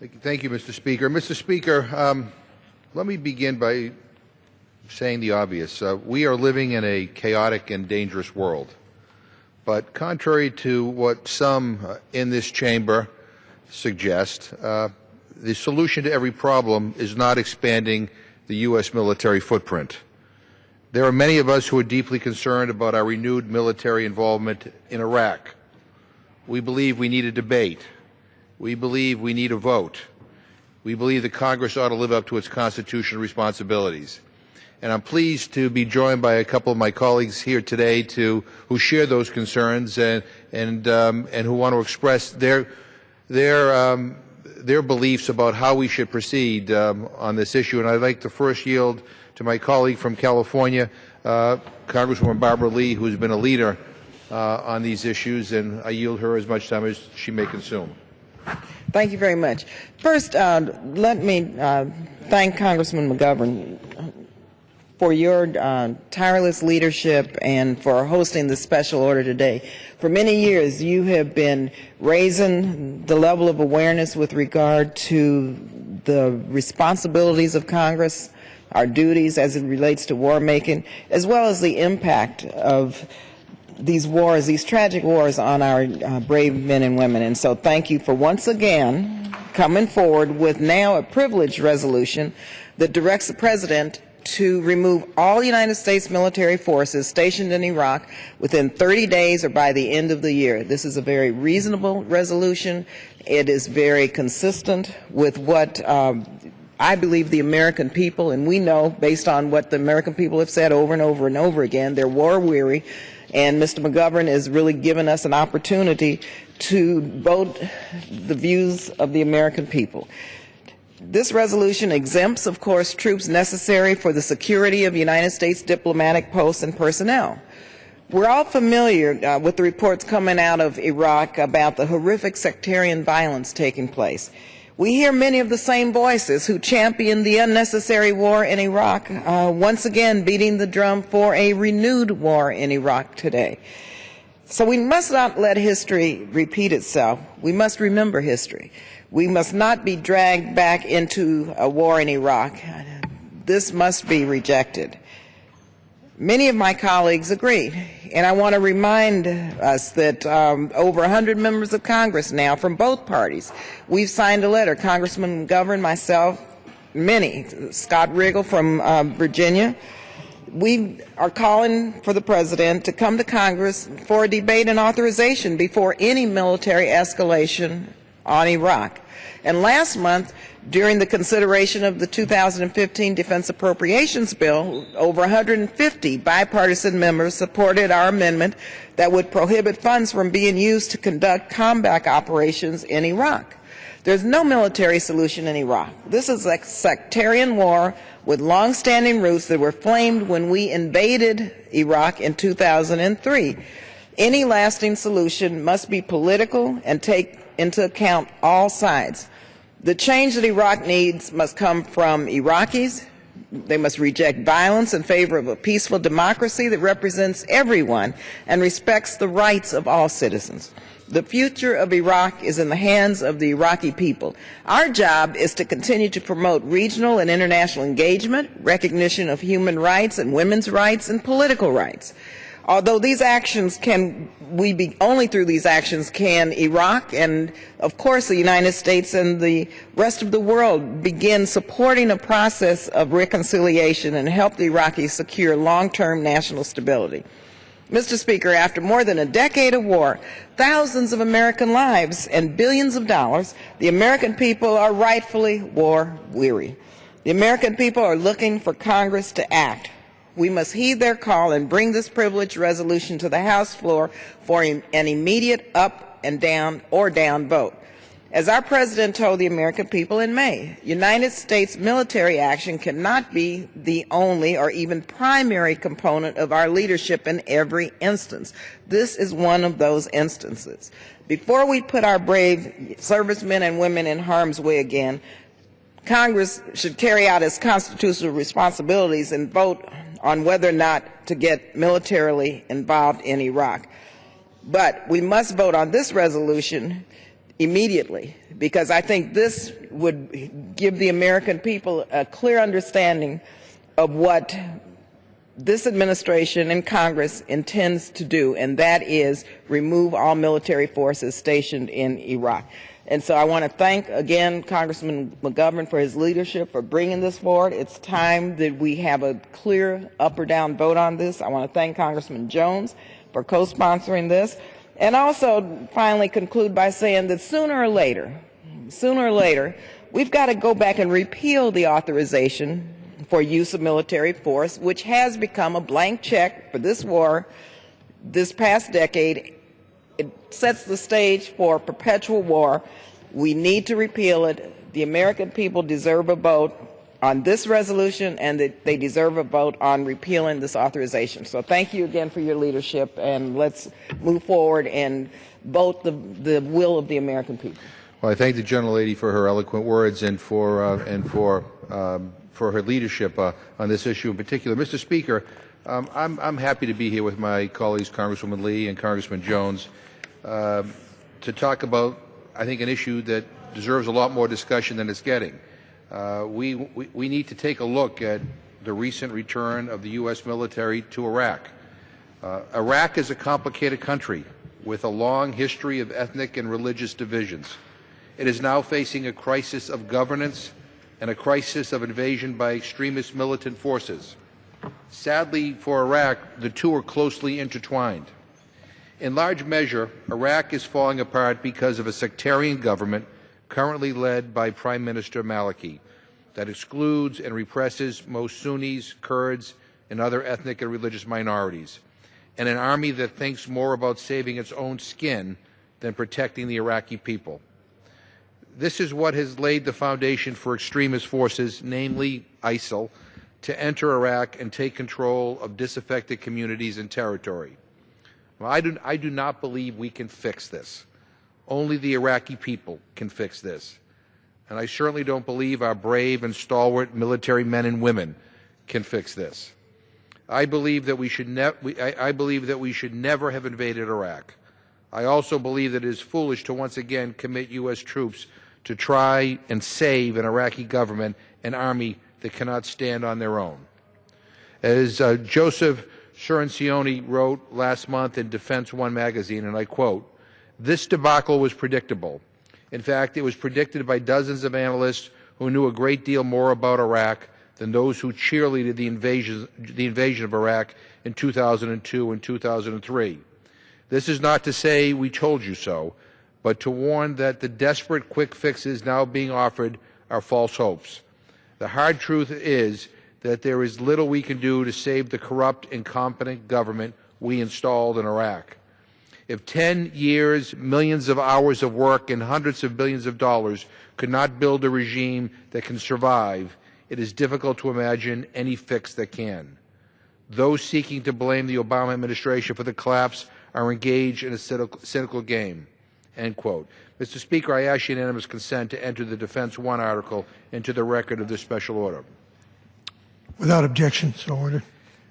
Thank you, Mr. Speaker. Mr. Speaker, let me begin by saying the obvious. We are living in a chaotic and dangerous world. But contrary to what some in this chamber suggest, the solution to every problem is not expanding the U.S. military footprint. There are many of us who are deeply concerned about our renewed military involvement in Iraq. We believe we need a debate. We believe we need a vote. We believe that Congress ought to live up to its constitutional responsibilities. And I'm pleased to be joined by a couple of my colleagues here today who share those concerns and who want to express their beliefs about how we should proceed on this issue. And I'd like to first yield to my colleague from California, Congresswoman Barbara Lee, who has been a leader on these issues, and I yield her as much time as she may consume. Thank you very much. First, let me thank Congressman Mcgovern for your tireless leadership and for hosting this special order today. For many years, you have been raising the level of awareness with regard to the responsibilities of Congress, our duties as it relates to war making, as well as the impact of these wars, these tragic wars, on our brave men and women. And so thank you for once again coming forward with now a privileged resolution that directs the President to remove all United States military forces stationed in Iraq within 30 days or by the end of the year. This is a very reasonable resolution. It is very consistent with what I believe the American people, and we know based on what the American people have said over and over and over again, they're war weary, and Mr. Mcgovern has really given us an opportunity to vote the views of the American people. This resolution exempts, of course, troops necessary for the security of United States diplomatic posts and personnel. We're all familiar with the reports coming out of Iraq about the horrific sectarian violence taking place. We hear many of the same voices who champion the unnecessary war in Iraq, once again beating the drum for a renewed war in Iraq today. So we must not let history repeat itself. We must remember history. We must not be dragged back into a war in Iraq. This must be rejected. Many of my colleagues agree, and I want to remind us that over 100 members of Congress now from both parties, we've signed a letter, Congressman Mcgovern, myself, many, Scott Riggle from Virginia. We are calling for the President to come to Congress for a debate and authorization before any military escalation on Iraq. And last month, during the consideration of the 2015 Defense Appropriations Bill, over 150 bipartisan members supported our amendment that would prohibit funds from being used to conduct combat operations in Iraq. There's no military solution in Iraq. This is a sectarian war with long-standing roots that were flamed when we invaded Iraq in 2003. Any lasting solution must be political and take into account all sides. The change that Iraq needs must come from Iraqis. They must reject violence in favor of a peaceful democracy that represents everyone and respects the rights of all citizens. The future of Iraq is in the hands of the Iraqi people. Our job is to continue to promote regional and international engagement, recognition of human rights and women's rights and political rights. Although these actions only through these actions can Iraq and, of course, the United States and the rest of the world begin supporting a process of reconciliation and help the Iraqis secure long-term national stability. Mr. Speaker, after more than a decade of war, thousands of American lives, and billions of dollars, the American people are rightfully war weary. The American people are looking for Congress to act. We must heed their call and bring this privileged resolution to the House floor for an immediate up and down or down vote. As our President told the American people in May, United States military action cannot be the only or even primary component of our leadership in every instance. This is one of those instances. Before we put our brave servicemen and women in harm's way again, Congress should carry out its constitutional responsibilities and vote on whether or not to get militarily involved in Iraq. But we must vote on this resolution immediately, because I think this would give the American people a clear understanding of what this administration and Congress intends to do, and that is remove all military forces stationed in Iraq. And so I want to thank again Congressman McGovern for his leadership, for bringing this forward. It's time that we have a clear up or down vote on this. I want to thank Congressman Jones for co-sponsoring this, and also finally conclude by saying that sooner or later, we've got to go back and repeal the authorization for use of military force, which has become a blank check for this war this past decade. It sets the stage for perpetual war. We need to repeal it. The American people deserve a vote on this resolution, and that they deserve a vote on repealing this authorization. So thank you again for your leadership, and let's move forward and vote the will of the American people. Well, I thank the gentlelady for her eloquent words and for her leadership on this issue in particular. Mr. Speaker, I'm happy to be here with my colleagues, Congresswoman Lee and Congressman Jones, to talk about, I think, an issue that deserves a lot more discussion than it's getting. We need to take a look at the recent return of the U.S. military to Iraq. Iraq is a complicated country with a long history of ethnic and religious divisions. It is now facing a crisis of governance and a crisis of invasion by extremist militant forces. Sadly for Iraq, the two are closely intertwined. In large measure, Iraq is falling apart because of a sectarian government currently led by Prime Minister Maliki that excludes and represses most Sunnis, Kurds, and other ethnic and religious minorities, and an army that thinks more about saving its own skin than protecting the Iraqi people. This is what has laid the foundation for extremist forces, namely ISIL, to enter Iraq and take control of disaffected communities and territory. Well, I do not believe we can fix this. Only the Iraqi people can fix this. And I certainly don't believe our brave and stalwart military men and women can fix this. I believe that we should never have invaded Iraq. I also believe that it is foolish to once again commit U.S. troops to try and save an Iraqi government and army that cannot stand on their own. As Joseph Cirincione wrote last month in Defense One magazine, and I quote, "This debacle was predictable. In fact, it was predicted by dozens of analysts who knew a great deal more about Iraq than those who cheerleaded the invasion of Iraq in 2002 and 2003. This is not to say we told you so, but to warn that the desperate quick fixes now being offered are false hopes. The hard truth is that there is little we can do to save the corrupt, incompetent government we installed in Iraq. If 10 years, millions of hours of work, and hundreds of billions of dollars could not build a regime that can survive, it is difficult to imagine any fix that can. Those seeking to blame the Obama administration for the collapse are engaged in a cynical game." End quote. Mr. Speaker, I ask unanimous consent to enter the Defense One article into the record of this special order. Without objection, so ordered.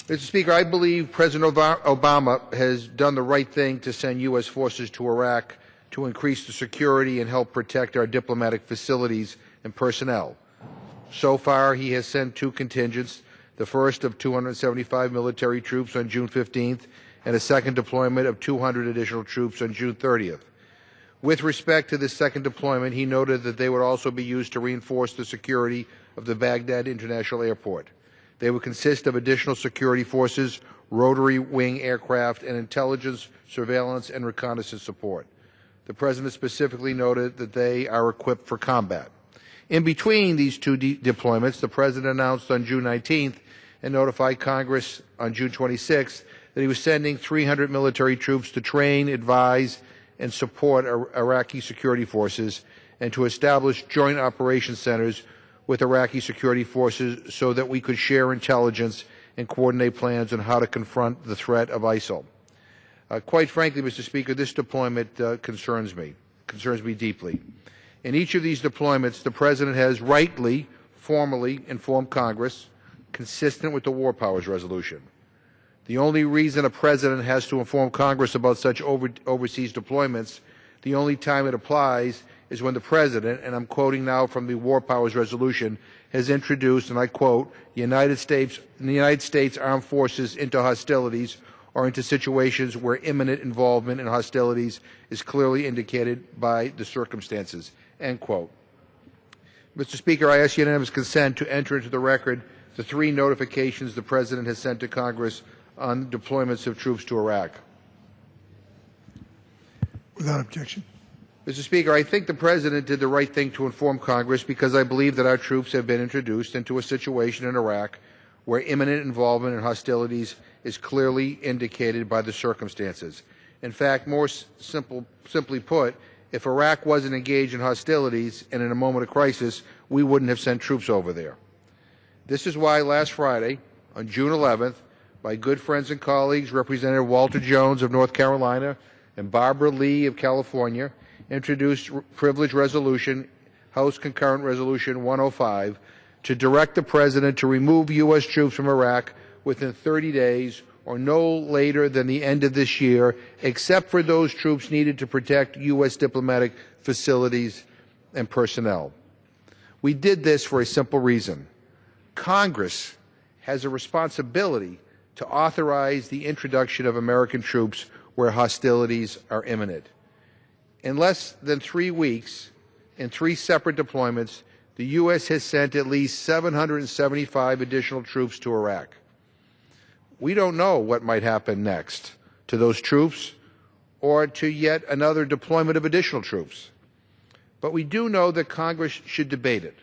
Mr. Speaker, I believe President Obama has done the right thing to send U.S. forces to Iraq to increase the security and help protect our diplomatic facilities and personnel. So far, he has sent two contingents, the first of 275 military troops on June 15th and a second deployment of 200 additional troops on June 30th. With respect to this second deployment, he noted that they would also be used to reinforce the security of the Baghdad International Airport. They would consist of additional security forces, rotary wing aircraft, and intelligence, surveillance, and reconnaissance support. The President specifically noted that they are equipped for combat. In between these two deployments, the President announced on June 19th and notified Congress on June 26th that he was sending 300 military troops to train, advise, and support Iraqi security forces, and to establish joint operation centers with Iraqi security forces so that we could share intelligence and coordinate plans on how to confront the threat of ISIL. Quite frankly, Mr. Speaker, this deployment concerns me deeply. In each of these deployments, the President has rightly, formally informed Congress, consistent with the War Powers Resolution. The only reason a President has to inform Congress about such overseas deployments, the only time it applies, is when the President, and I'm quoting now from the War Powers Resolution, has introduced, and I quote, the United States Armed Forces into hostilities or into situations where imminent involvement in hostilities is clearly indicated by the circumstances, end quote. Mr. Speaker, I ask unanimous consent to enter into the record the 3 notifications the President has sent to Congress on deployments of troops to Iraq. Without objection. Mr. Speaker, I think the President did the right thing to inform Congress because I believe that our troops have been introduced into a situation in Iraq where imminent involvement in hostilities is clearly indicated by the circumstances. In fact, more simply put, if Iraq wasn't engaged in hostilities and in a moment of crisis, we wouldn't have sent troops over there. This is why last Friday, on June 11th, my good friends and colleagues, Representative Walter Jones of North Carolina and Barbara Lee of California, introduced privilege resolution, House Concurrent Resolution 105, to direct the President to remove U.S. troops from Iraq within 30 days or no later than the end of this year, except for those troops needed to protect U.S. diplomatic facilities and personnel. We did this for a simple reason. Congress has a responsibility to authorize the introduction of American troops where hostilities are imminent. In less than 3 weeks, in 3 separate deployments, the U.S. has sent at least 775 additional troops to Iraq. We don't know what might happen next to those troops or to yet another deployment of additional troops. But we do know that Congress should debate it.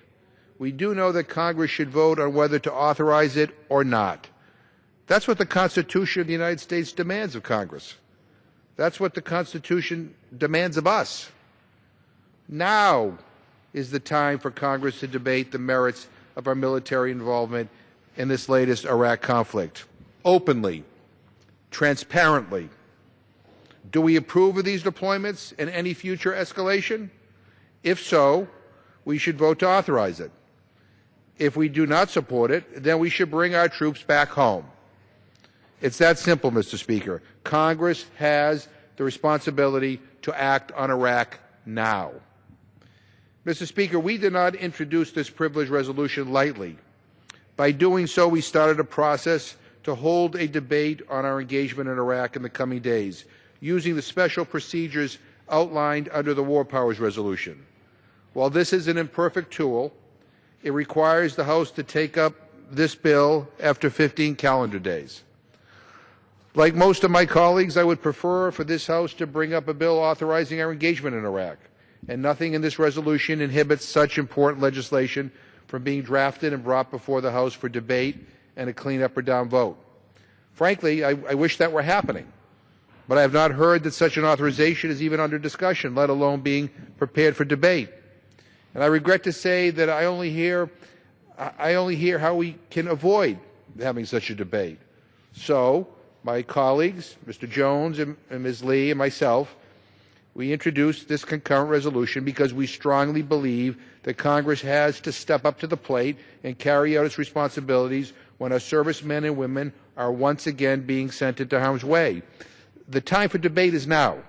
We do know that Congress should vote on whether to authorize it or not. That's what the Constitution of the United States demands of Congress. That's what the Constitution demands of us. Now is the time for Congress to debate the merits of our military involvement in this latest Iraq conflict. Openly, transparently. Do we approve of these deployments and any future escalation? If so, we should vote to authorize it. If we do not support it, then we should bring our troops back home. It's that simple, Mr. Speaker. Congress has the responsibility to act on Iraq now. Mr. Speaker, we did not introduce this privilege resolution lightly. By doing so, we started a process to hold a debate on our engagement in Iraq in the coming days, using the special procedures outlined under the War Powers Resolution. While this is an imperfect tool, it requires the House to take up this bill after 15 calendar days. Like most of my colleagues, I would prefer for this House to bring up a bill authorizing our engagement in Iraq, and nothing in this resolution inhibits such important legislation from being drafted and brought before the House for debate and a clean up or down vote. Frankly, I wish that were happening, but I have not heard that such an authorization is even under discussion, let alone being prepared for debate. And I regret to say that I only hear how we can avoid having such a debate. So, my colleagues, Mr. Jones and Ms. Lee and myself, we introduced this concurrent resolution because we strongly believe that Congress has to step up to the plate and carry out its responsibilities when our servicemen and women are once again being sent into harm's way. The time for debate is now,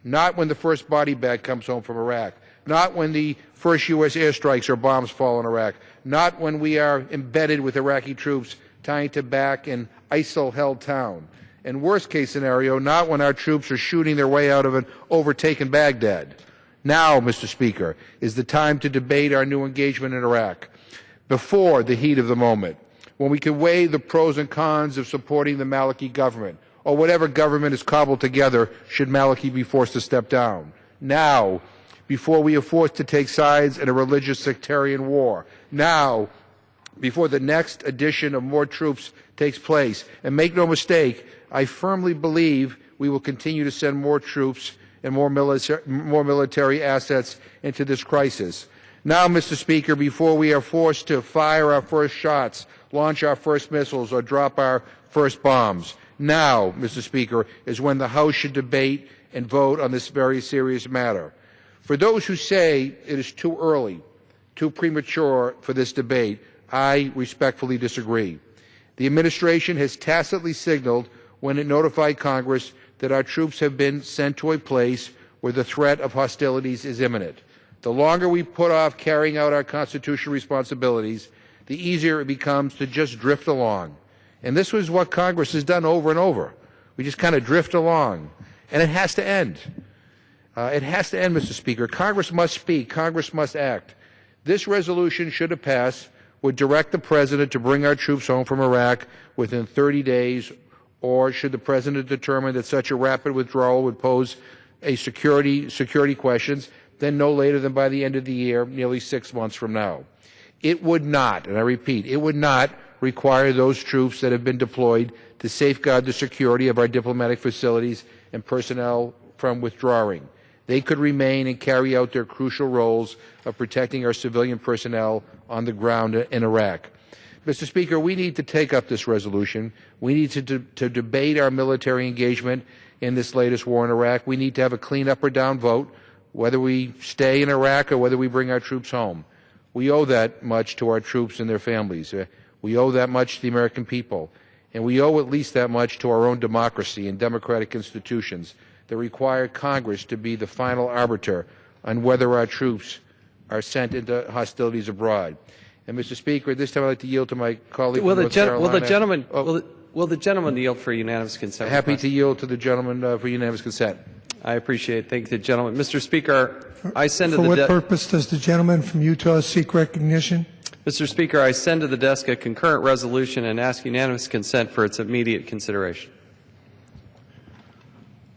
not when the first body bag comes home from Iraq, not when the first U.S. airstrikes or bombs fall in Iraq, not when we are embedded with Iraqi troops trying to back an ISIL-held town, and worst case scenario, not when our troops are shooting their way out of an overtaken Baghdad. Now, Mr. Speaker, is the time to debate our new engagement in Iraq, before the heat of the moment, when we can weigh the pros and cons of supporting the Maliki government, or whatever government is cobbled together should Maliki be forced to step down. Now, before we are forced to take sides in a religious sectarian war. Now, before the next addition of more troops takes place. And make no mistake, I firmly believe we will continue to send more troops and more military assets into this crisis. Now, Mr. Speaker, before we are forced to fire our first shots, launch our first missiles, or drop our first bombs. Now, Mr. Speaker, is when the House should debate and vote on this very serious matter. For those who say it is too early, too premature for this debate, I respectfully disagree. The administration has tacitly signaled when it notified Congress that our troops have been sent to a place where the threat of hostilities is imminent. The longer we put off carrying out our constitutional responsibilities, the easier it becomes to just drift along. And this was what Congress has done over and over. We just kind of drift along. And it has to end. It has to end, Mr. Speaker. Congress must speak. Congress must act. This resolution, should it pass, would direct the President to bring our troops home from Iraq within 30 days, or should the President determine that such a rapid withdrawal would pose a security questions, then no later than by the end of the year, nearly 6 months from now. It would not, and I repeat, it would not require those troops that have been deployed to safeguard the security of our diplomatic facilities and personnel from withdrawing. They could remain and carry out their crucial roles of protecting our civilian personnel on the ground in Iraq. Mr. Speaker, we need to take up this resolution. We need to debate our military engagement in this latest war in Iraq. We need to have a clean up or down vote, whether we stay in Iraq or whether we bring our troops home. We owe that much to our troops and their families. We owe that much to the American people. And we owe at least that much to our own democracy and democratic institutions that require Congress to be the final arbiter on whether our troops are sent into hostilities abroad. And, Mr. Speaker, at this time I'd like to yield to my colleague from North Carolina. Will the gentleman yield for unanimous consent? Happy to yield to the gentleman for unanimous consent. I appreciate it. Thank you, gentleman. Mr. Speaker, I send to For the what purpose does the gentleman from Utah seek recognition? Mr. Speaker, I send to the desk a concurrent resolution and ask unanimous consent for its immediate consideration.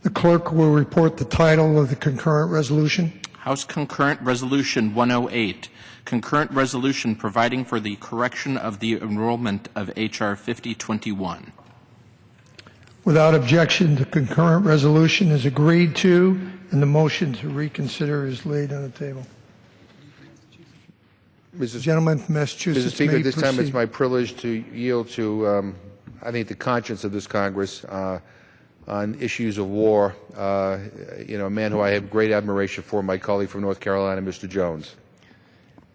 The clerk will report the title of the concurrent resolution. House Concurrent Resolution 108, concurrent resolution providing for the correction of the enrollment of H.R. 5021. Without objection, the concurrent resolution is agreed to, and the motion to reconsider is laid on the table. The gentleman from Massachusetts, Mr. Speaker, may at this time proceed. it's my privilege to yield to, I think, the conscience of this Congress on issues of war. A man who I have great admiration for, my colleague from North Carolina, Mr. Jones.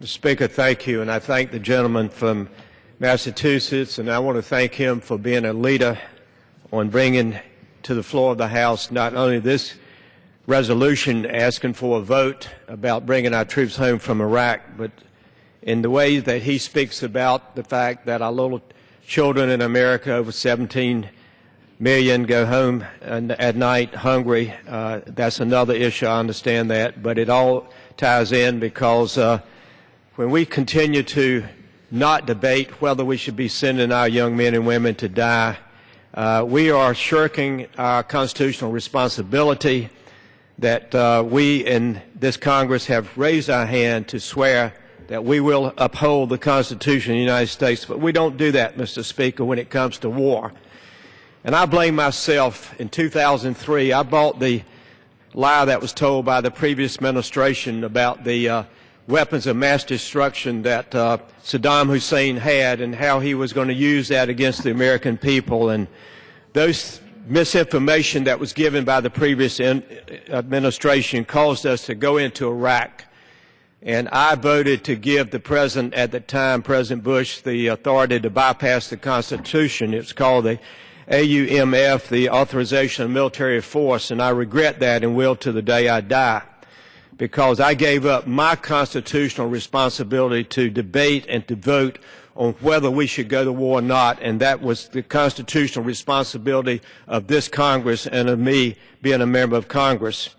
Mr. Speaker, thank you, and I thank the gentleman from Massachusetts, and I want to thank him for being a leader on bringing to the floor of the House not only this resolution asking for a vote about bringing our troops home from Iraq, but in the way that he speaks about the fact that our little children in America, over 17 million, go home at night hungry. That's another issue, I understand that, but it all ties in because when we continue to not debate whether we should be sending our young men and women to die, we are shirking our constitutional responsibility that we in this Congress have raised our hand to swear that we will uphold the Constitution of the United States. But we don't do that, Mr. Speaker, when it comes to war. And I blame myself. In 2003, I bought the lie that was told by the previous administration about the weapons of mass destruction that Saddam Hussein had and how he was going to use that against the American people. And those misinformation that was given by the previous administration caused us to go into Iraq. And I voted to give the President at the time, President Bush, the authority to bypass the Constitution. It's called the AUMF, the Authorization of Military Force, and I regret that and will to the day I die, because I gave up my constitutional responsibility to debate and to vote on whether we should go to war or not, and that was the constitutional responsibility of this Congress and of me being a member of Congress.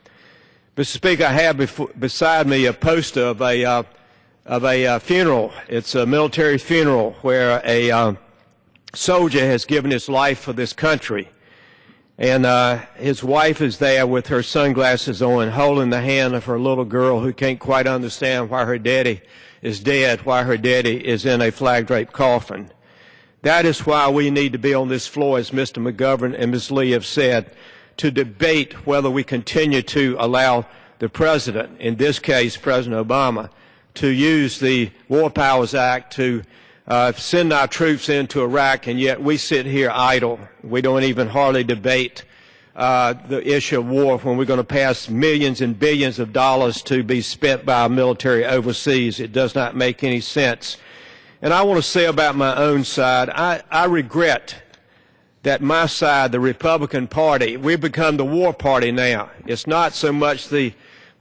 Mr. Speaker, I have beside me a poster of a funeral. It's a military funeral where a soldier has given his life for this country. And his wife is there with her sunglasses on, holding the hand of her little girl who can't quite understand why her daddy is dead, why her daddy is in a flag-draped coffin. That is why we need to be on this floor, as Mr. Mcgovern and Ms. Lee have said, to debate whether we continue to allow the President, in this case President Obama, to use the War Powers Act to send our troops into Iraq, and yet we sit here idle. We don't even hardly debate the issue of war when we're going to pass millions and billions of dollars to be spent by our military overseas. It does not make any sense. And I want to say about my own side, I regret that my side, the Republican Party, we've become the war party now. It's not so much the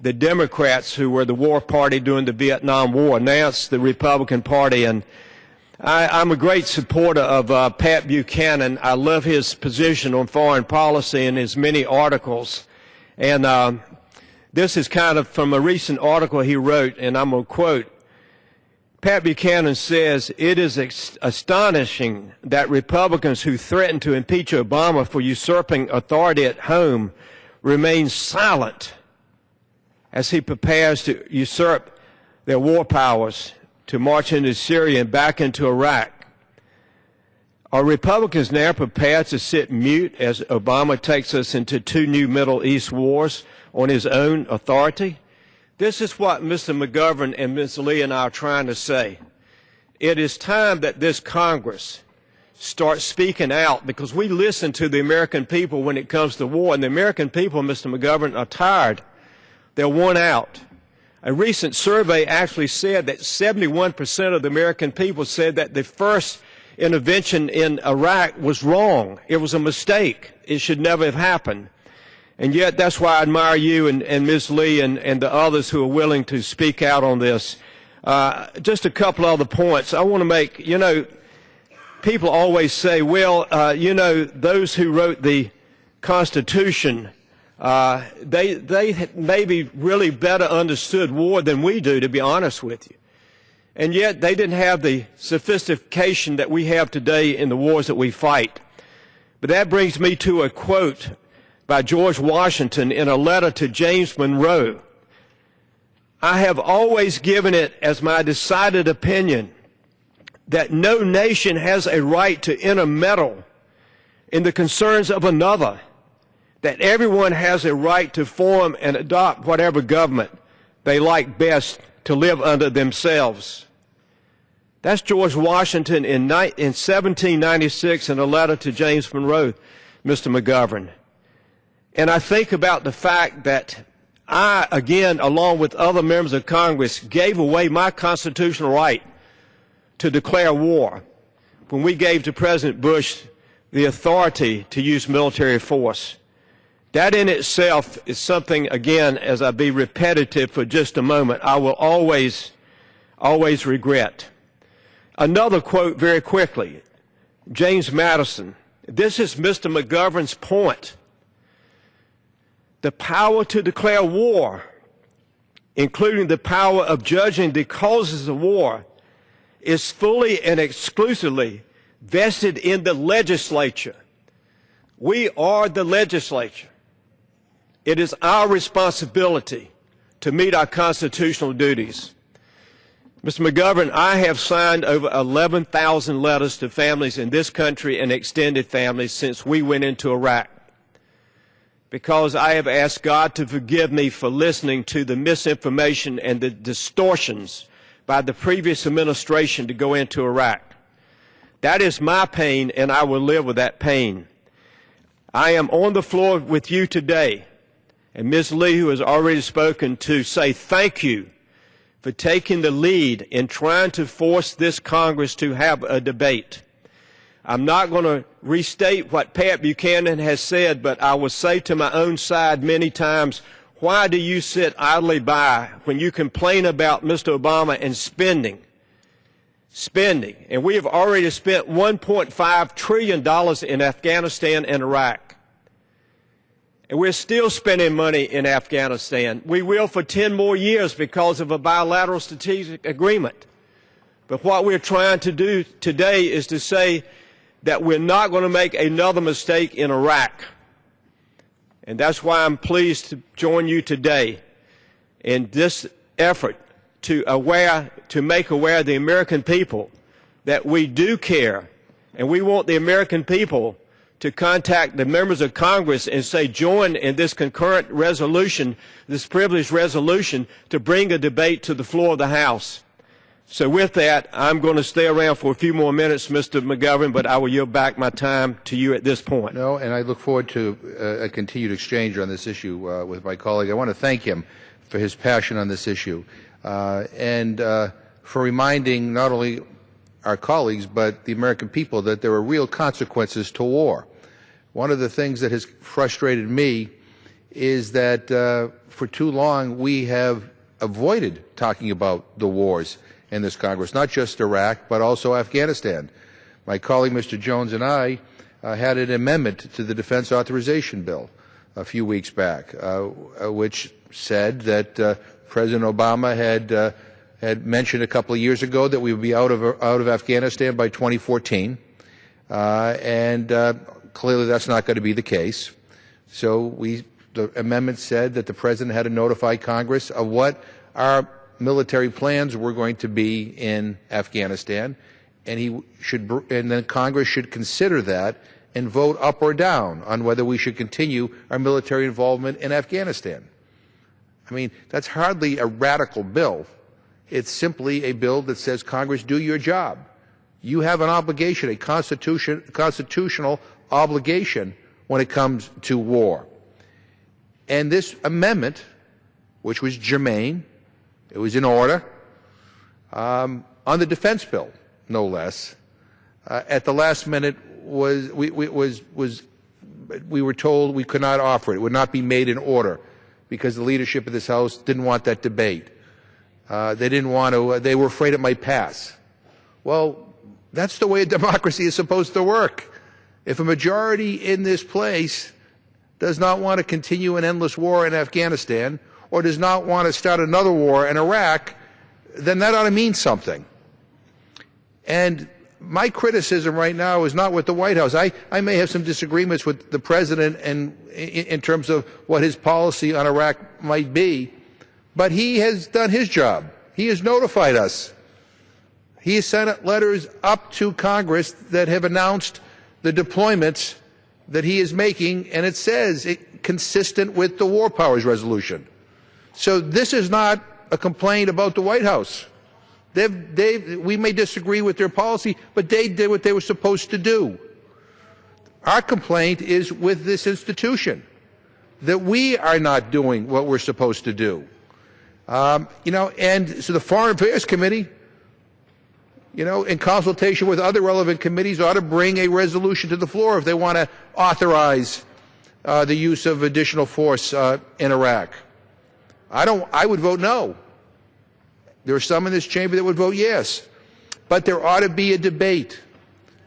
the Democrats, who were the war party during the Vietnam War, announced the Republican Party. And I'm a great supporter of Pat Buchanan. I love his position on foreign policy and his many articles. And this is kind of from a recent article he wrote, and I'm going to quote. Pat Buchanan says, "It is astonishing that Republicans who threaten to impeach Obama for usurping authority at home remain silent as he prepares to usurp their war powers to march into Syria and back into Iraq. Are Republicans now prepared to sit mute as Obama takes us into 2 new Middle East wars on his own authority?" This is what Mr. Mcgovern and Ms. Lee and I are trying to say. It is time that this Congress starts speaking out, because we listen to the American people when it comes to war, and the American people, Mr. Mcgovern, are tired. They're worn out. A recent survey actually said that 71% of the American people said that the first intervention in Iraq was wrong. It was a mistake. It should never have happened. And yet, that's why I admire you and Ms. Lee and the others who are willing to speak out on this. Just a couple other points I want to make. You know, people always say, well, you know, those who wrote the Constitution, they maybe really better understood war than we do, to be honest with you. And yet, they didn't have the sophistication that we have today in the wars that we fight. But that brings me to a quote by George Washington in a letter to James Monroe. "I have always given it as my decided opinion that no nation has a right to intermeddle in the concerns of another, that everyone has a right to form and adopt whatever government they like best to live under themselves." That's George Washington in 1796 in a letter to James Monroe, Mr. Mcgovern. And I think about the fact that I, again, along with other members of Congress, gave away my constitutional right to declare war when we gave to President Bush the authority to use military force. That in itself is something, again, as I be repetitive for just a moment, I will always regret. Another quote very quickly, James Madison. This is Mr. McGovern's point. "The power to declare war, including the power of judging the causes of war, is fully and exclusively vested in the legislature. We are the legislature. It is our responsibility to meet our constitutional duties." Mr. McGovern, I have signed over 11,000 letters to families in this country and extended families since we went into Iraq, because I have asked God to forgive me for listening to the misinformation and the distortions by the previous administration to go into Iraq. That is my pain, and I will live with that pain. I am on the floor with you today, and Ms. Lee, who has already spoken, to say thank you for taking the lead in trying to force this Congress to have a debate. I'm not going to restate what Pat Buchanan has said, but I will say to my own side many times, why do you sit idly by when you complain about Mr. Obama and spending? And we have already spent $1.5 trillion in Afghanistan and Iraq. And we're still spending money in Afghanistan. We will for 10 more years because of a bilateral strategic agreement. But what we're trying to do today is to say that we're not going to make another mistake in Iraq. And that's why I'm pleased to join you today in this effort to make aware the American people that we do care, and we want the American people to contact the members of Congress and say, join in this concurrent resolution, this privileged resolution, to bring a debate to the floor of the House. So with that, I'm going to stay around for a few more minutes, Mr. Mcgovern, but I will yield back my time to you at this point. No, and I look forward to a continued exchange on this issue with my colleague. I want to thank him for his passion on this issue and for reminding not only our colleagues but the American people that there are real consequences to war. One of the things that has frustrated me is that for too long we have avoided talking about the wars in this Congress, not just Iraq, but also Afghanistan. My colleague, Mr. Jones, and I had an amendment to the Defense Authorization Bill a few weeks back, which said that President Obama had mentioned a couple of years ago that we would be out of Afghanistan by 2014, and clearly that's not going to be the case. So the amendment said that the President had to notify Congress of what our military plans were going to be in Afghanistan, and then Congress should consider that and vote up or down on whether we should continue our military involvement in Afghanistan. I mean, that's hardly a radical bill. It's simply a bill that says, Congress, do your job. You have an obligation, a constitutional obligation when it comes to war. And this amendment, which was germane, it was in order, on the defense bill, no less, at the last minute we were told we could not offer it. It would not be made in order because the leadership of this House didn't want that debate. They didn't want to, they were afraid it might pass. Well, that's the way a democracy is supposed to work. If a majority in this place does not want to continue an endless war in Afghanistan or does not want to start another war in Iraq, then that ought to mean something. And my criticism right now is not with the White House. I may have some disagreements with the President and in terms of what his policy on Iraq might be, but he has done his job. He has notified us. He has sent letters up to Congress that have announced the deployments that he is making, and it says consistent with the War Powers Resolution. So this is not a complaint about the White House. We may disagree with their policy, but they did what they were supposed to do. Our complaint is with this institution, that we are not doing what we're supposed to do. And so the Foreign Affairs Committee, in consultation with other relevant committees, ought to bring a resolution to the floor if they want to authorize the use of additional force in Iraq. I would vote no. There are some in this chamber that would vote yes. But there ought to be a debate.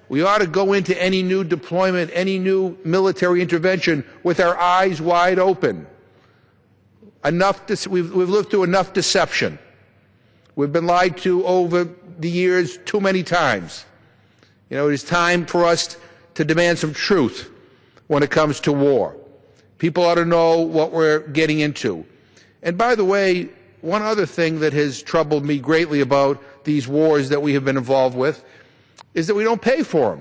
We ought to go into any new deployment, any new military intervention with our eyes wide open. We've lived through enough deception. We've been lied to over the years too many times. It is time for us to demand some truth when it comes to war. People ought to know what we're getting into. And by the way, one other thing that has troubled me greatly about these wars that we have been involved with is that we don't pay for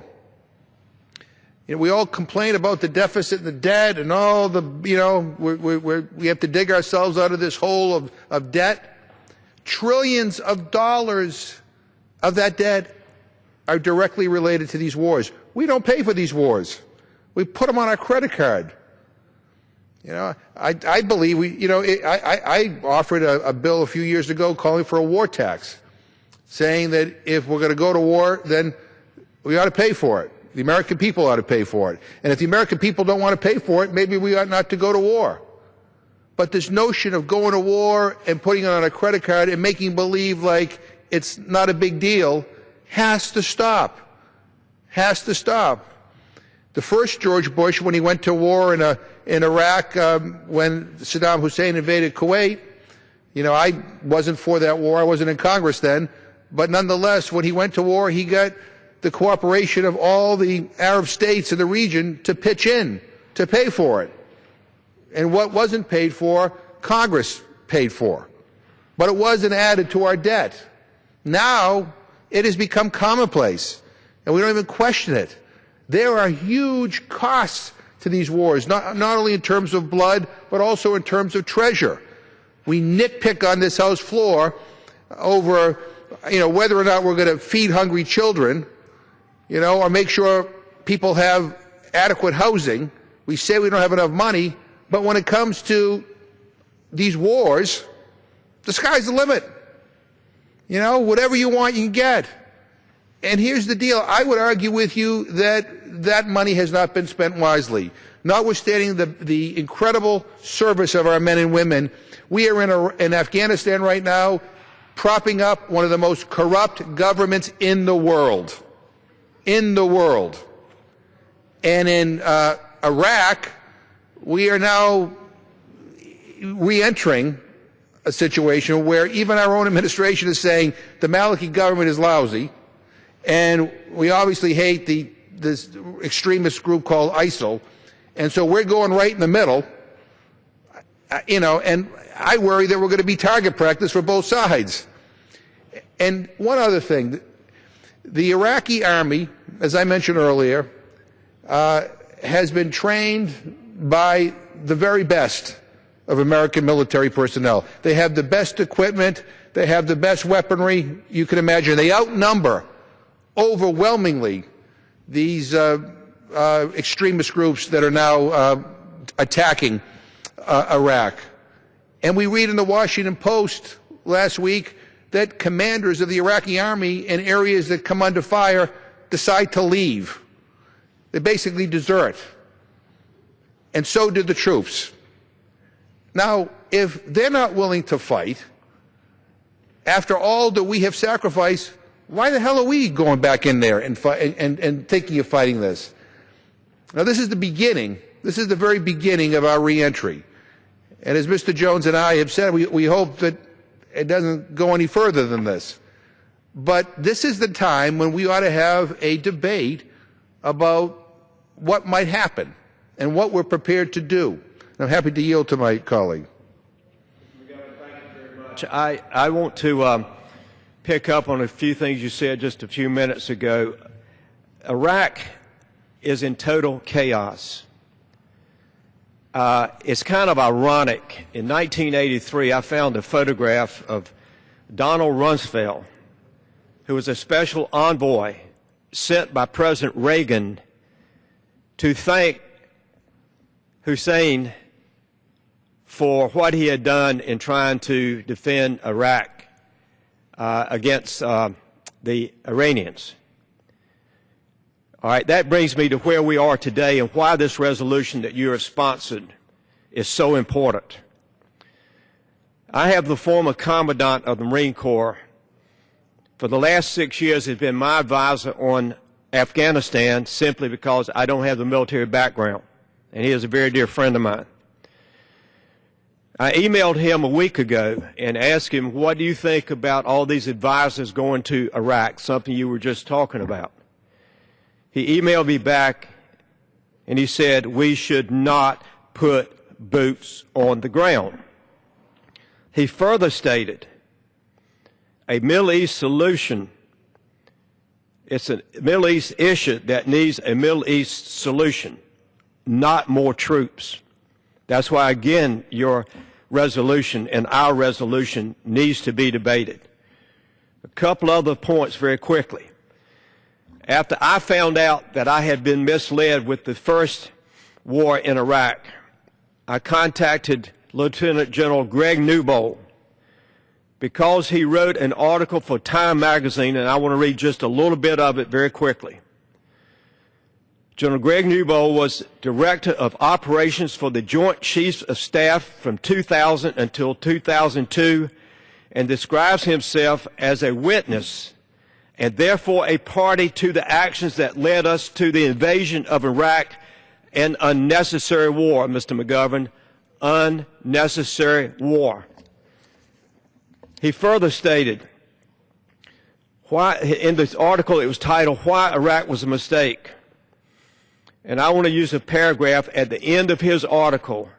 them. We all complain about the deficit and the debt and all the, we have to dig ourselves out of this hole of debt. Trillions of dollars of that debt are directly related to these wars. We don't pay for these wars. We put them on our credit card. I believe I offered a bill a few years ago calling for a war tax, saying that if we're going to go to war, then we ought to pay for it. The American people ought to pay for it. And if the American people don't want to pay for it, maybe we ought not to go to war. But this notion of going to war and putting it on a credit card and making believe like it's not a big deal has to stop. Has to stop. The first George Bush, when he went to war in Iraq, when Saddam Hussein invaded Kuwait, I wasn't for that war. I wasn't in Congress then. But nonetheless, when he went to war, he got the cooperation of all the Arab states in the region to pitch in, to pay for it. And what wasn't paid for, Congress paid for. But it wasn't added to our debt. Now, it has become commonplace, and we don't even question it. There are huge costs to these wars, not only in terms of blood, but also in terms of treasure. We nitpick on this House floor over, whether or not we're going to feed hungry children, or make sure people have adequate housing. We say we don't have enough money, but when it comes to these wars, the sky's the limit. Whatever you want, you can get. And here's the deal. I would argue with you that that money has not been spent wisely. notwithstanding the incredible service of our men and women, we are in Afghanistan right now propping up one of the most corrupt governments in the world. In the world. And in Iraq, we are now re-entering a situation where even our own administration is saying the Maliki government is lousy, and we obviously hate this extremist group called ISIL, and so we're going right in the middle, and I worry that we're going to be target practice for both sides. And one other thing, the Iraqi army, as I mentioned earlier, has been trained by the very best of American military personnel. They have the best equipment, they have the best weaponry you can imagine. They outnumber overwhelmingly these extremist groups that are now attacking Iraq. And we read in the Washington Post last week that commanders of the Iraqi army in areas that come under fire decide to leave. They basically desert. And so did the troops. Now, if they're not willing to fight, after all that we have sacrificed, why the hell are we going back in there and thinking of fighting this? Now, this is the beginning. This is the very beginning of our reentry. And as Mr. Jones and I have said, we hope that it doesn't go any further than this. But this is the time when we ought to have a debate about what might happen and what we're prepared to do. I'm happy to yield to my colleague. Thank you very much. I want to pick up on a few things you said just a few minutes ago. Iraq is in total chaos. It's kind of ironic. In 1983, I found a photograph of Donald Rumsfeld, who was a special envoy sent by President Reagan to thank Hussein for what he had done in trying to defend Iraq against the Iranians. All right, that brings me to where we are today and why this resolution that you have sponsored is so important. I have the former Commandant of the Marine Corps. For the last 6 years, has been my advisor on Afghanistan simply because I don't have the military background, and he is a very dear friend of mine. I emailed him a week ago and asked him, what do you think about all these advisors going to Iraq, something you were just talking about? He emailed me back and he said, we should not put boots on the ground. He further stated, a Middle East solution, it's a Middle East issue that needs a Middle East solution, not more troops. That's why, again, your resolution and our resolution needs to be debated. A couple other points very quickly. After I found out that I had been misled with the first war in Iraq, I contacted Lieutenant General Greg Newbold because he wrote an article for Time magazine, and I want to read just a little bit of it very quickly. General Greg Newbold was Director of Operations for the Joint Chiefs of Staff from 2000 until 2002 and describes himself as a witness and therefore a party to the actions that led us to the invasion of Iraq and unnecessary war, Mr. Mcgovern, unnecessary war. He further stated, in this article it was titled, Why Iraq Was a Mistake. And I want to use a paragraph at the end of his article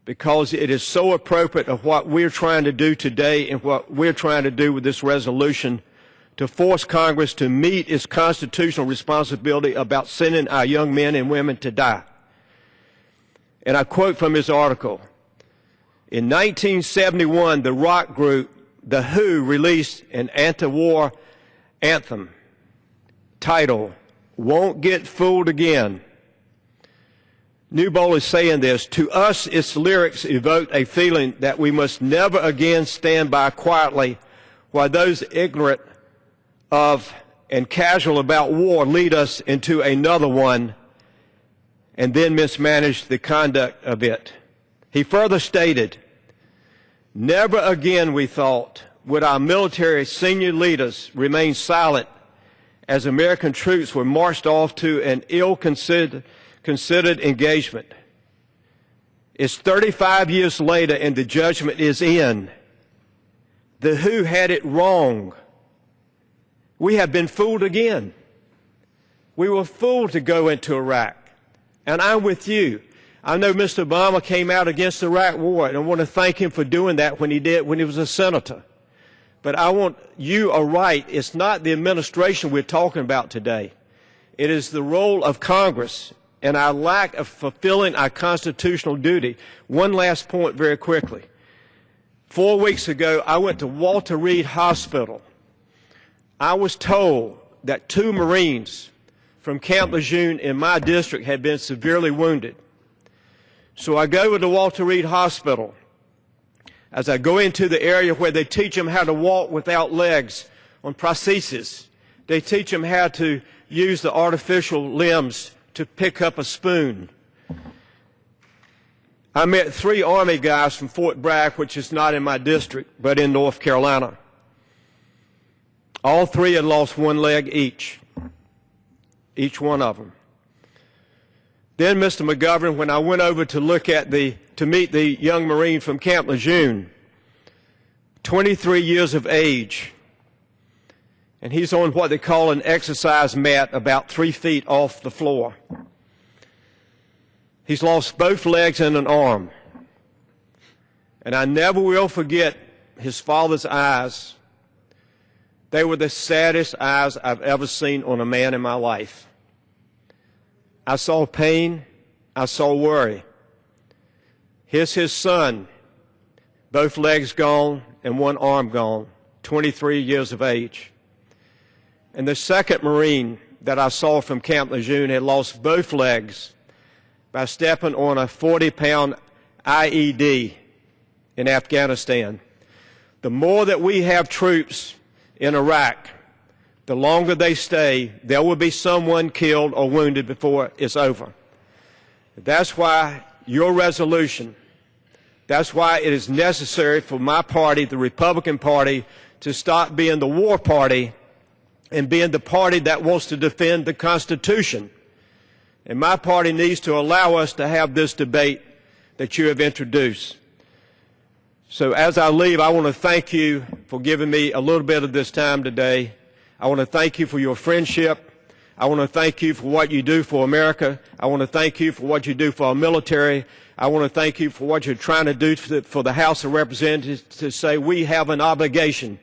because it is so appropriate of what we're trying to do today and what we're trying to do with this resolution to force Congress to meet its constitutional responsibility about sending our young men and women to die. And I quote from his article, in 1971, the rock group The Who released an anti-war anthem titled, Won't Get Fooled Again. Newbold is saying this, to us its lyrics evoke a feeling that we must never again stand by quietly while those ignorant of and casual about war lead us into another one and then mismanaged the conduct of it. He further stated, "Never again, we thought, would our military senior leaders remain silent as American troops were marched off to an ill-considered engagement. It's 35 years later and the judgment is in. The WHO had it wrong. We have been fooled again. We were fooled to go into Iraq. And I'm with you. I know Mr. Obama came out against the Iraq war, and I want to thank him for doing that when he was a senator. But you are right. It's not the administration we're talking about today. It is the role of Congress and our lack of fulfilling our constitutional duty. One last point very quickly. 4 weeks ago, I went to Walter Reed Hospital. I was told that 2 Marines from Camp Lejeune in my district had been severely wounded. So I go to Walter Reed Hospital. As I go into the area where they teach them how to walk without legs on prosthesis, they teach them how to use the artificial limbs to pick up a spoon. I met 3 Army guys from Fort Bragg, which is not in my district, but in North Carolina. All 3 had lost 1 leg each one of them. Then, Mr. Mcgovern, when I went over to meet the young Marine from Camp Lejeune, 23 years of age, and he's on what they call an exercise mat about 3 feet off the floor. He's lost both legs and an arm. And I never will forget his father's eyes. They were the saddest eyes I've ever seen on a man in my life. I saw pain. I saw worry. Here's his son, both legs gone and 1 arm gone, 23 years of age. And the second Marine that I saw from Camp Lejeune had lost both legs by stepping on a 40-pound IED in Afghanistan. The more that we have troops in Iraq, the longer they stay, there will be someone killed or wounded before it's over. That's why your resolution, that's why it is necessary for my party, the Republican Party, to stop being the war party and being the party that wants to defend the Constitution. And my party needs to allow us to have this debate that you have introduced. So as I leave, I want to thank you for giving me a little bit of this time today. I want to thank you for your friendship. I want to thank you for what you do for America. I want to thank you for what you do for our military. I want to thank you for what you're trying to do for the House of Representatives to say we have an obligation.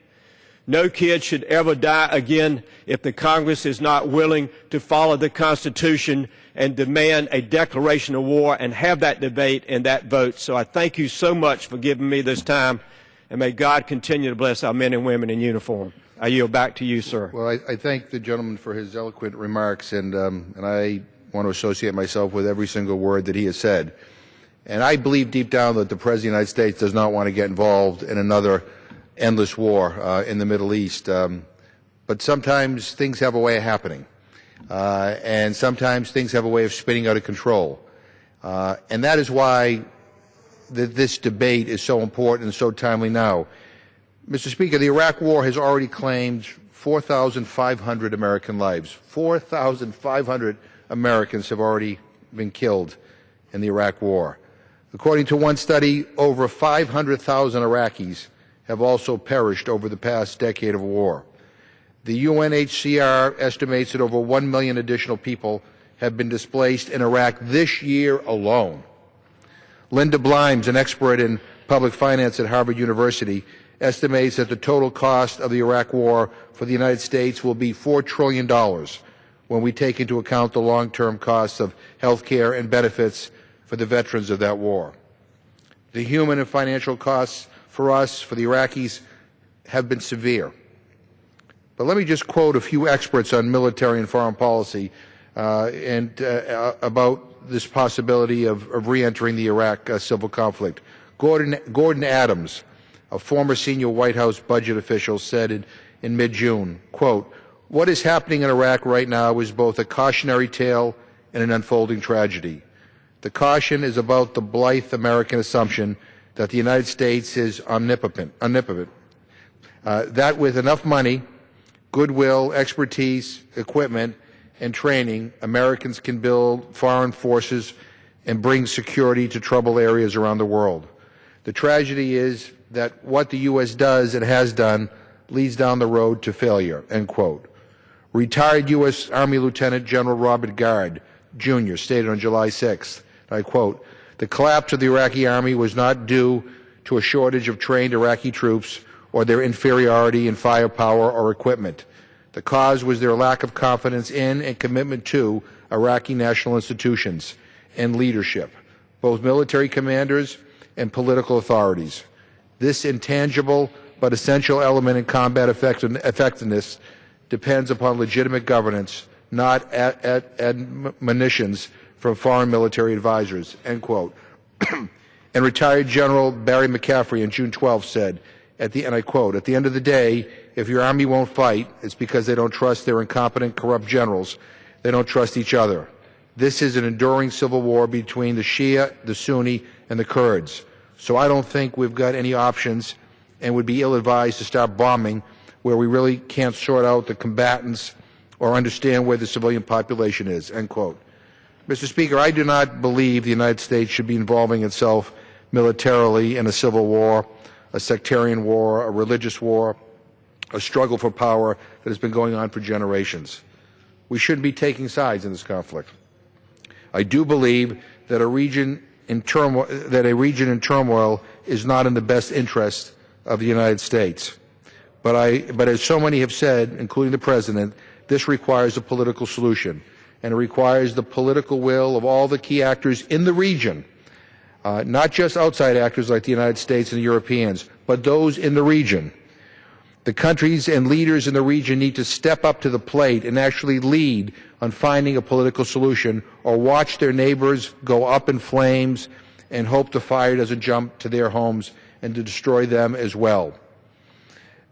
No kid should ever die again if the Congress is not willing to follow the Constitution and demand a declaration of war and have that debate and that vote. So I thank you so much for giving me this time, and may God continue to bless our men and women in uniform. I yield back to you, sir. Well, I thank the gentleman for his eloquent remarks, and I want to associate myself with every single word that he has said. And I believe deep down that the President of the United States does not want to get involved in another endless war in the Middle East. But sometimes things have a way of happening. And sometimes things have a way of spinning out of control. And that is why this debate is so important and so timely now. Mr. Speaker, the Iraq War has already claimed 4,500 American lives. 4,500 Americans have already been killed in the Iraq War. According to one study, over 500,000 Iraqis have also perished over the past decade of war. The UNHCR estimates that over 1 million additional people have been displaced in Iraq this year alone. Linda Blimes, an expert in public finance at Harvard University, estimates that the total cost of the Iraq War for the United States will be $4 trillion when we take into account the long-term costs of health care and benefits for the veterans of that war. The human and financial costs for us, for the Iraqis, have been severe. But let me just quote a few experts on military and foreign policy about this possibility of re-entering the Iraq civil conflict. Gordon Adams, a former senior White House budget official, said in mid-June, quote, "What is happening in Iraq right now is both a cautionary tale and an unfolding tragedy. The caution is about the blithe American assumption that the United States is omnipotent. That with enough money, goodwill, expertise, equipment, and training, Americans can build foreign forces and bring security to troubled areas around the world. The tragedy is that what the U.S. does and has done leads down the road to failure, end quote. Retired U.S. Army Lieutenant General Robert Gard, Jr. stated on July 6th, I quote, "The collapse of the Iraqi army was not due to a shortage of trained Iraqi troops or their inferiority in firepower or equipment. The cause was their lack of confidence in and commitment to Iraqi national institutions and leadership, both military commanders and political authorities. This intangible but essential element in combat effectiveness depends upon legitimate governance, not admonitions from foreign military advisors," end quote. And retired General Barry McCaffrey on June 12 said, and I quote, "At the end of the day, if your army won't fight, it's because they don't trust their incompetent, corrupt generals. They don't trust each other. This is an enduring civil war between the Shia, the Sunni, and the Kurds. So I don't think we've got any options and would be ill-advised to start bombing where we really can't sort out the combatants or understand where the civilian population is," end quote. Mr. Speaker, I do not believe the United States should be involving itself militarily in a civil war, a sectarian war, a religious war, a struggle for power that has been going on for generations. We shouldn't be taking sides in this conflict. I do believe that a region in turmoil is not in the best interest of the United States. But as so many have said, including the President, this requires a political solution, and it requires the political will of all the key actors in the region, not just outside actors like the United States and the Europeans, but those in the region. The countries and leaders in the region need to step up to the plate and actually lead on finding a political solution, or watch their neighbors go up in flames and hope the fire doesn't jump to their homes and to destroy them as well.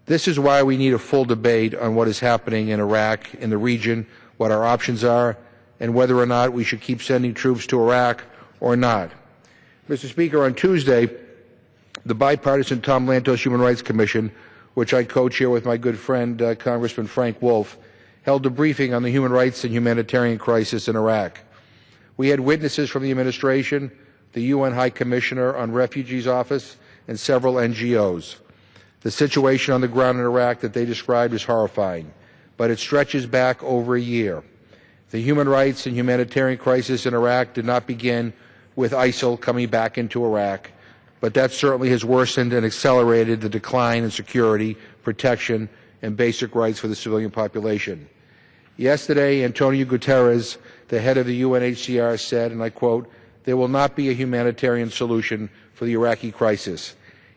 This is why we need a full debate on what is happening in Iraq, in the region, what our options are, and whether or not we should keep sending troops to Iraq or not. Mr. Speaker, on Tuesday, the bipartisan Tom Lantos Human Rights Commission, which I co-chair with my good friend Congressman Frank Wolf, held a briefing on the human rights and humanitarian crisis in Iraq. We had witnesses from the administration, the UN High Commissioner on Refugees Office, and several NGOs. The situation on the ground in Iraq that they described is horrifying, but it stretches back over a year. The human rights and humanitarian crisis in Iraq did not begin with ISIL coming back into Iraq, but that certainly has worsened and accelerated the decline in security, protection, and basic rights for the civilian population. Yesterday, Antonio Guterres, the head of the UNHCR, said, and I quote, "There will not be a humanitarian solution for the Iraqi crisis.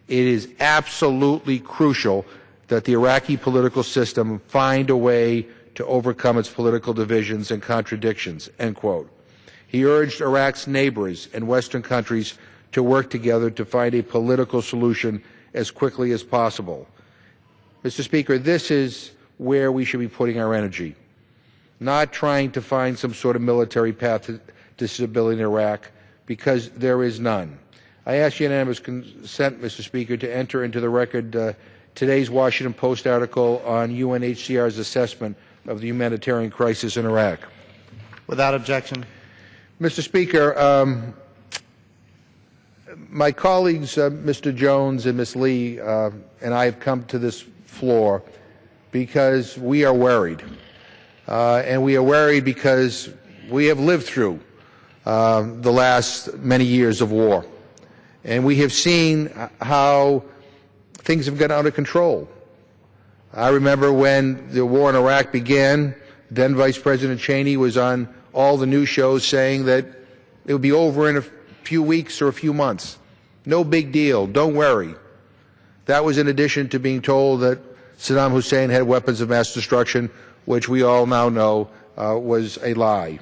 It is absolutely crucial that the Iraqi political system find a way to overcome its political divisions and contradictions," end quote. He urged Iraq's neighbors and Western countries to work together to find a political solution as quickly as possible. Mr. Speaker, this is where we should be putting our energy, not trying to find some sort of military path to stability in Iraq, because there is none. I ask unanimous consent, Mr. Speaker, to enter into the record today's Washington Post article on UNHCR's assessment of the humanitarian crisis in Iraq. Without objection. Mr. Speaker, my colleagues, Mr. Jones and Ms. Lee, and I have come to this floor because we are worried. And we are worried because we have lived through the last many years of war. And we have seen how things have gotten out of control. I remember when the war in Iraq began, then Vice President Cheney was on all the news shows saying that it would be over in a few weeks or a few months. No big deal. Don't worry. That was in addition to being told that Saddam Hussein had weapons of mass destruction, which we all now know was a lie.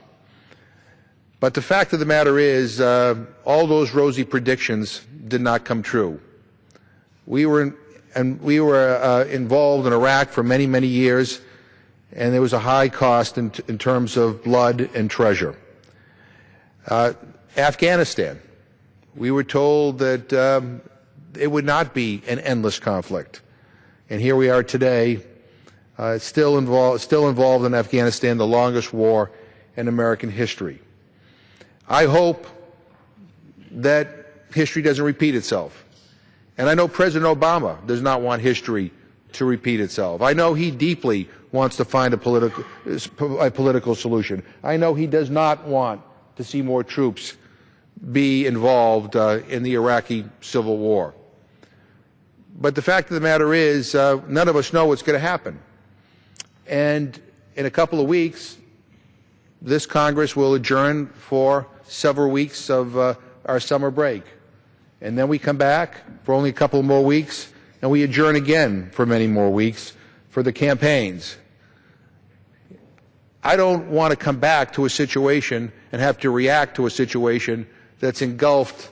But the fact of the matter is, all those rosy predictions did not come true. We were involved in Iraq for many, many years, and there was a high cost in terms of blood and treasure. Afghanistan. We were told that it would not be an endless conflict. And here we are today, still involved in Afghanistan, the longest war in American history. I hope that history doesn't repeat itself. And I know President Obama does not want history to repeat itself. I know he deeply wants to find a political solution. I know he does not want to see more troops be involved in the Iraqi civil war. But the fact of the matter is, none of us know what's going to happen. And in a couple of weeks, this Congress will adjourn for several weeks of our summer break. And then we come back for only a couple more weeks, and we adjourn again for many more weeks for the campaigns. I don't want to come back to a situation and have to react to a situation that's engulfed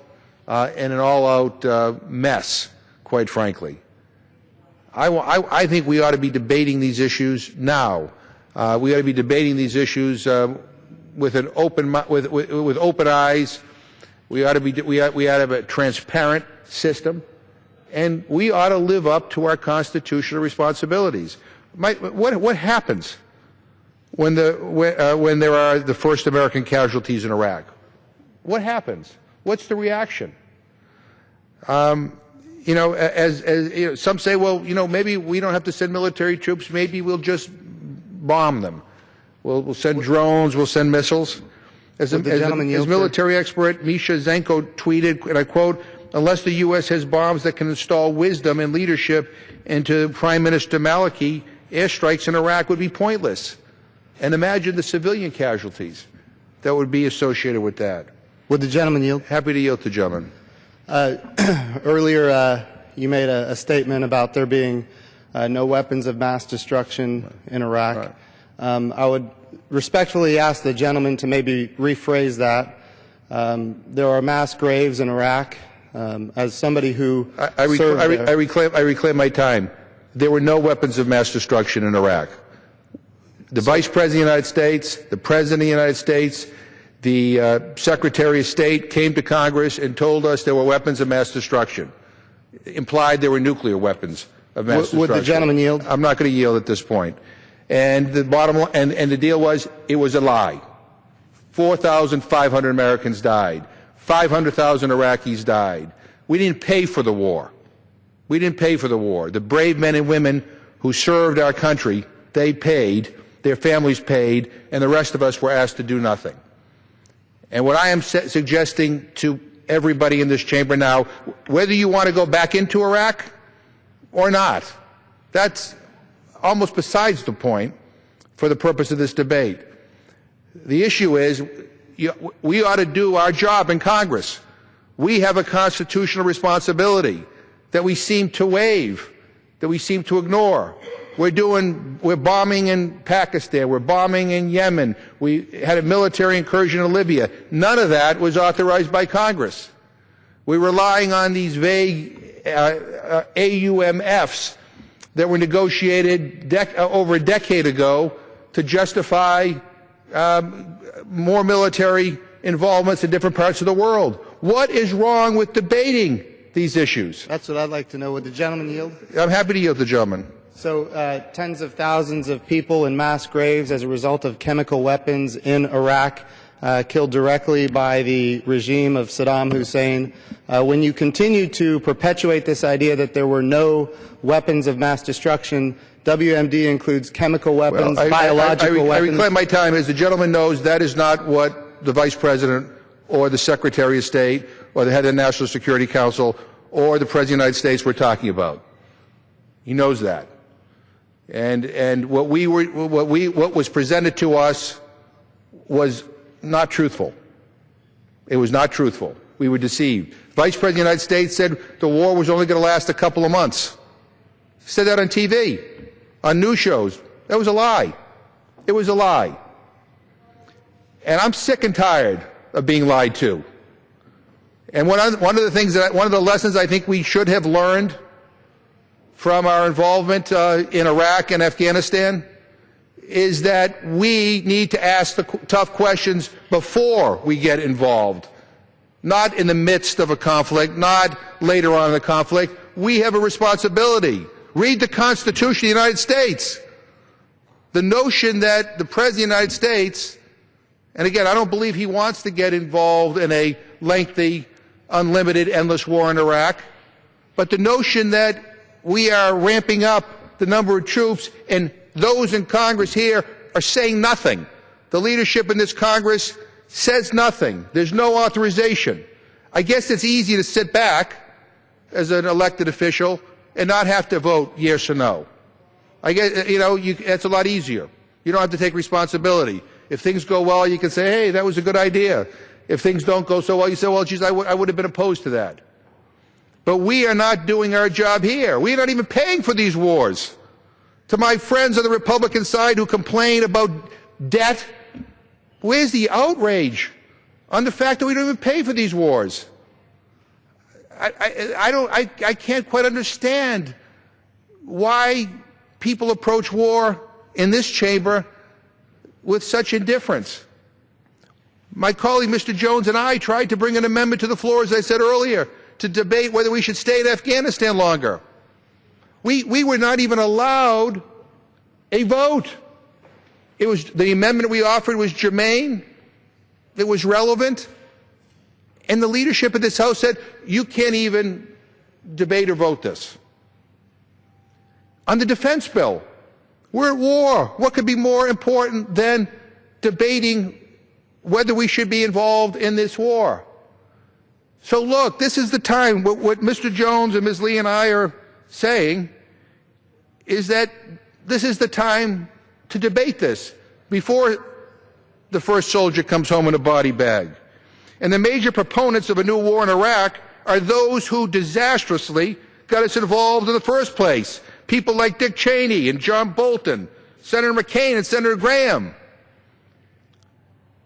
in an all-out mess, quite frankly. I think we ought to be debating these issues now. We ought to be debating these issues with open eyes. We ought to have a transparent system, and we ought to live up to our constitutional responsibilities. What happens when there are the first American casualties in Iraq? What happens? What's the reaction? You know, you know, some say, well, you know, maybe we don't have to send military troops. Maybe we'll just bomb them. We'll send drones. We'll send missiles. As military expert Misha Zenko tweeted, and I quote, "Unless the U.S. has bombs that can install wisdom and leadership into Prime Minister Maliki, airstrikes in Iraq would be pointless." And imagine the civilian casualties that would be associated with that. Would the gentleman yield? Happy to yield to the gentleman. Earlier, you made a statement about there being no weapons of mass destruction in Iraq. Right. I would respectfully ask the gentleman to maybe rephrase that. There are mass graves in Iraq. As somebody who I reclaim my time. There were no weapons of mass destruction in Iraq. The Vice President of the United States, the President of the United States, the Secretary of State came to Congress and told us there were weapons of mass destruction. Implied there were nuclear weapons of mass destruction. Would the gentleman yield? I'm not going to yield at this point. And the bottom line, and the deal was, it was a lie. 4,500 Americans died. 500,000 Iraqis died. We didn't pay for the war. We didn't pay for the war. The brave men and women who served our country, they paid, their families paid, and the rest of us were asked to do nothing. And what I am suggesting to everybody in this chamber now, whether you want to go back into Iraq or not, that's almost besides the point for the purpose of this debate. The issue is, we ought to do our job in Congress. We have a constitutional responsibility that we seem to waive, that we seem to ignore. We're bombing in Pakistan, we're bombing in Yemen, we had a military incursion in Libya. None of that was authorized by Congress. We're relying on these vague AUMFs that were negotiated over a decade ago to justify more military involvements in different parts of the world. What is wrong with debating these issues? That's what I'd like to know. Would the gentleman yield? I'm happy to yield to the gentleman. So tens of thousands of people in mass graves as a result of chemical weapons in Iraq, killed directly by the regime of Saddam Hussein. When you continue to perpetuate this idea that there were no weapons of mass destruction, WMD includes chemical weapons, biological weapons. I reclaim my time. As the gentleman knows, that is not what the Vice President or the Secretary of State or the head of the National Security Council or the President of the United States were talking about. He knows that. And what was presented to us was not truthful. It was not truthful. We were deceived. Vice President of the United States said the war was only going to last a couple of months. He said that on TV, on news shows. That was a lie. It was a lie. And I'm sick and tired of being lied to. And one of the lessons I think we should have learned from our involvement in Iraq and Afghanistan is that we need to ask the tough questions before we get involved not in the midst of a conflict, not later on in the conflict. We have a responsibility. Read the Constitution of the United States. The notion that the President of the United States, and again, I don't believe he wants to get involved in a lengthy, unlimited, endless war in Iraq, but the notion that we are ramping up the number of troops and those in Congress here are saying nothing. The leadership in this Congress says nothing. There's no authorization. I guess it's easy to sit back as an elected official and not have to vote yes or no. I guess, it's a lot easier. You don't have to take responsibility. If things go well, you can say, hey, that was a good idea. If things don't go so well, you say, well, geez, I would have been opposed to that. But we are not doing our job here. We're not even paying for these wars. To my friends on the Republican side who complain about debt, where's the outrage on the fact that we don't even pay for these wars? I can't quite understand why people approach war in this chamber with such indifference. My colleague, Mr. Jones, and I tried to bring an amendment to the floor, as I said earlier, to debate whether we should stay in Afghanistan longer. We were not even allowed a vote. The amendment we offered was germane, it was relevant, and the leadership of this House said, you can't even debate or vote this. On the defense bill, we're at war. What could be more important than debating whether we should be involved in this war? So look, this is the time. What Mr. Jones and Ms. Lee and I are saying is that this is the time to debate this before the first soldier comes home in a body bag. And the major proponents of a new war in Iraq are those who disastrously got us involved in the first place. People like Dick Cheney and John Bolton, Senator McCain and Senator Graham.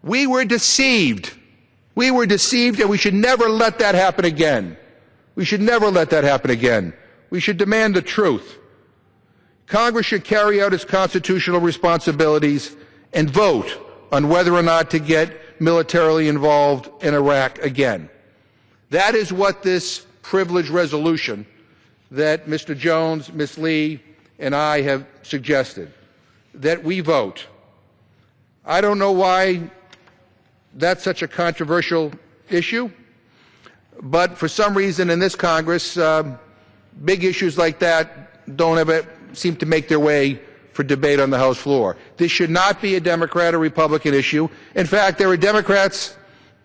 We were deceived. We were deceived, and we should never let that happen again. We should never let that happen again. We should demand the truth. Congress should carry out its constitutional responsibilities and vote on whether or not to get militarily involved in Iraq again. That is what this privileged resolution that Mr. Jones, Ms. Lee, and I have suggested, that we vote. I don't know why that's such a controversial issue, but for some reason in this Congress, big issues like that don't ever seem to make their way for debate on the House floor. This should not be a Democrat or Republican issue. In fact, there are Democrats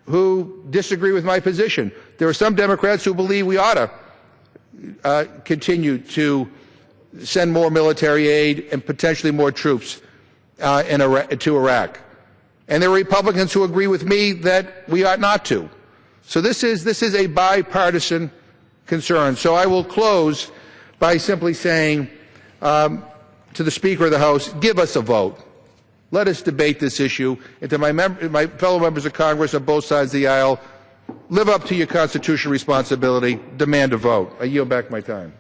who disagree with my position. There are some Democrats who believe we ought to continue to send more military aid and potentially more troops to Iraq. And there are Republicans who agree with me that we ought not to. So this is a bipartisan concern. So I will close by simply saying to the Speaker of the House, give us a vote. Let us debate this issue. And to my fellow members of Congress on both sides of the aisle, live up to your constitutional responsibility. Demand a vote. I yield back my time.